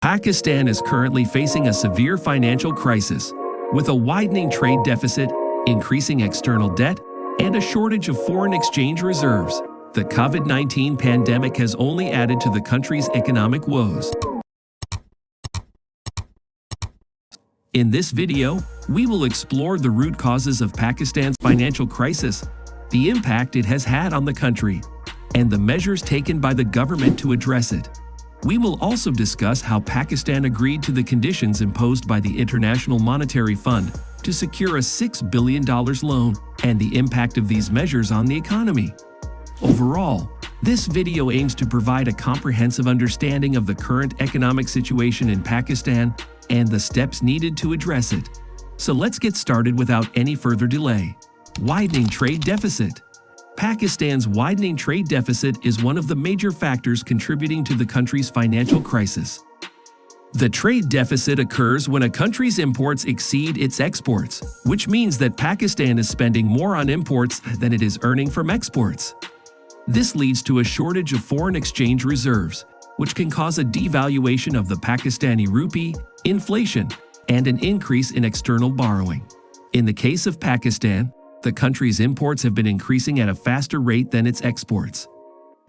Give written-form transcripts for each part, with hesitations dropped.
Pakistan is currently facing a severe financial crisis, with a widening trade deficit, increasing external debt, and a shortage of foreign exchange reserves. The COVID-19 pandemic has only added to the country's economic woes. In this video, we will explore the root causes of Pakistan's financial crisis, the impact it has had on the country, and the measures taken by the government to address it. We will also discuss how Pakistan agreed to the conditions imposed by the International Monetary Fund to secure a $6 billion loan and the impact of these measures on the economy. Overall, this video aims to provide a comprehensive understanding of the current economic situation in Pakistan and the steps needed to address it. So let's get started without any further delay. Widening trade deficit. Pakistan's widening trade deficit is one of the major factors contributing to the country's financial crisis. The trade deficit occurs when a country's imports exceed its exports, which means that Pakistan is spending more on imports than it is earning from exports. This leads to a shortage of foreign exchange reserves, which can cause a devaluation of the Pakistani rupee, inflation, and an increase in external borrowing. In the case of Pakistan, the country's imports have been increasing at a faster rate than its exports.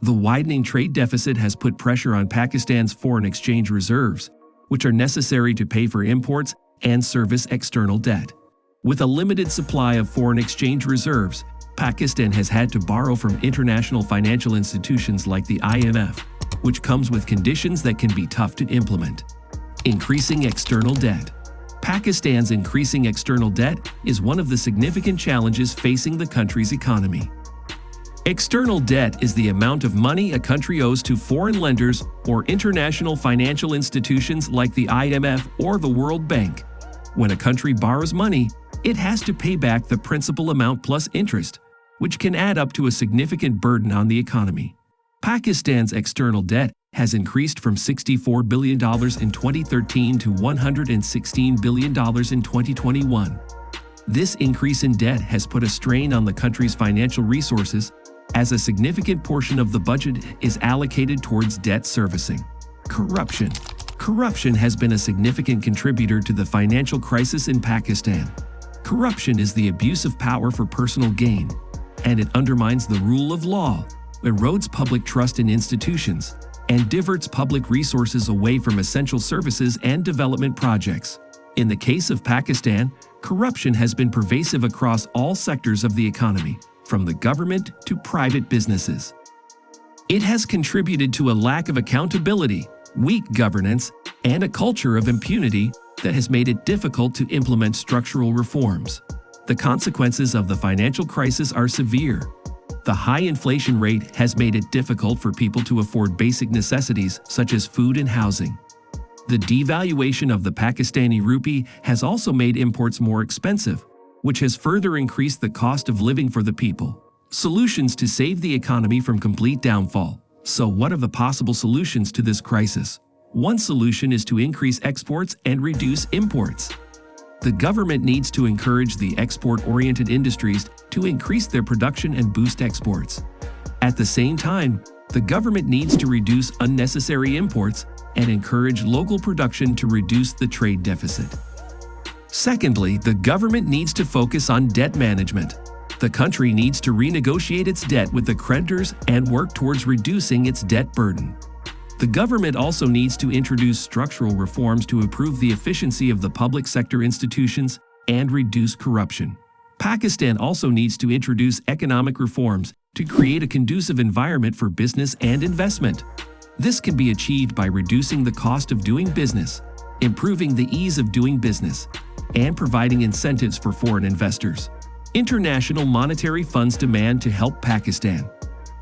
The widening trade deficit has put pressure on Pakistan's foreign exchange reserves, which are necessary to pay for imports and service external debt. With a limited supply of foreign exchange reserves, Pakistan has had to borrow from international financial institutions like the IMF, which comes with conditions that can be tough to implement. Increasing external debt. Pakistan's increasing external debt is one of the significant challenges facing the country's economy. External debt is the amount of money a country owes to foreign lenders or international financial institutions like the IMF or the World Bank. When a country borrows money, it has to pay back the principal amount plus interest, which can add up to a significant burden on the economy. Pakistan's external debt has increased from $64 billion in 2013 to $116 billion in 2021. This increase in debt has put a strain on the country's financial resources, as a significant portion of the budget is allocated towards debt servicing. Corruption. Corruption has been a significant contributor to the financial crisis in Pakistan. Corruption is the abuse of power for personal gain, and it undermines the rule of law, erodes public trust in institutions, and diverts public resources away from essential services and development projects. In the case of Pakistan, corruption has been pervasive across all sectors of the economy, from the government to private businesses. It has contributed to a lack of accountability, weak governance, and a culture of impunity that has made it difficult to implement structural reforms. The consequences of the financial crisis are severe. The high inflation rate has made it difficult for people to afford basic necessities such as food and housing. The devaluation of the Pakistani rupee has also made imports more expensive, which has further increased the cost of living for the people. Solutions to save the economy from complete downfall. So what are the possible solutions to this crisis? One solution is to increase exports and reduce imports. The government needs to encourage the export-oriented industries to increase their production and boost exports. At the same time, the government needs to reduce unnecessary imports and encourage local production to reduce the trade deficit. Secondly, the government needs to focus on debt management. The country needs to renegotiate its debt with the creditors and work towards reducing its debt burden. The government also needs to introduce structural reforms to improve the efficiency of the public sector institutions and reduce corruption. Pakistan also needs to introduce economic reforms to create a conducive environment for business and investment. This can be achieved by reducing the cost of doing business, improving the ease of doing business, and providing incentives for foreign investors. International monetary funds demand to help Pakistan.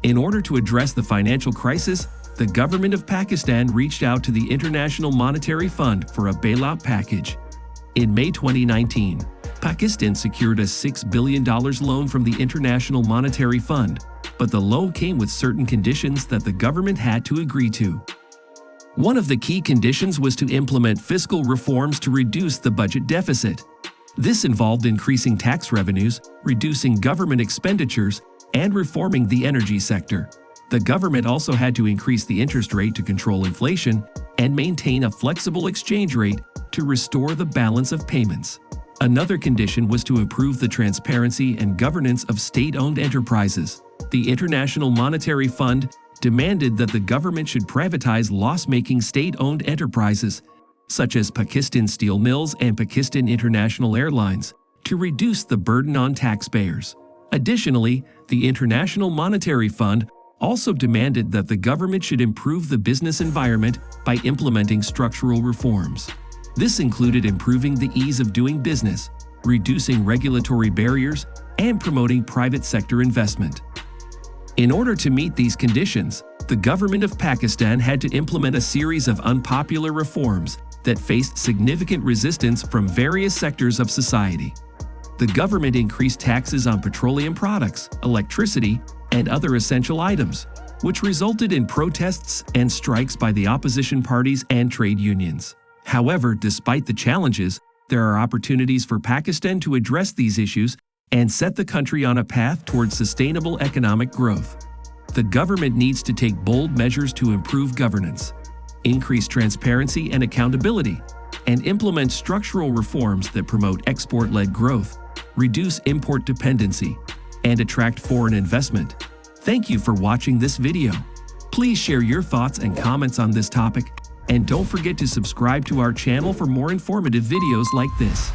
In order to address the financial crisis, the government of Pakistan reached out to the International Monetary Fund for a bailout package. In May 2019, Pakistan secured a $6 billion loan from the International Monetary Fund, but the loan came with certain conditions that the government had to agree to. One of the key conditions was to implement fiscal reforms to reduce the budget deficit. This involved increasing tax revenues, reducing government expenditures, and reforming the energy sector. The government also had to increase the interest rate to control inflation and maintain a flexible exchange rate to restore the balance of payments. Another condition was to improve the transparency and governance of state-owned enterprises. The International Monetary Fund demanded that the government should privatize loss-making state-owned enterprises, such as Pakistan Steel Mills and Pakistan International Airlines, to reduce the burden on taxpayers. Additionally, the International Monetary Fund also demanded that the government should improve the business environment by implementing structural reforms. This included improving the ease of doing business, reducing regulatory barriers, and promoting private sector investment. In order to meet these conditions, the government of Pakistan had to implement a series of unpopular reforms that faced significant resistance from various sectors of society. The government increased taxes on petroleum products, electricity, and other essential items, which resulted in protests and strikes by the opposition parties and trade unions. However, despite the challenges, there are opportunities for Pakistan to address these issues and set the country on a path towards sustainable economic growth. The government needs to take bold measures to improve governance, increase transparency and accountability, and implement structural reforms that promote export-led growth, reduce import dependency, and attract foreign investment. Thank you for watching this video. Please share your thoughts and comments on this topic, and don't forget to subscribe to our channel for more informative videos like this.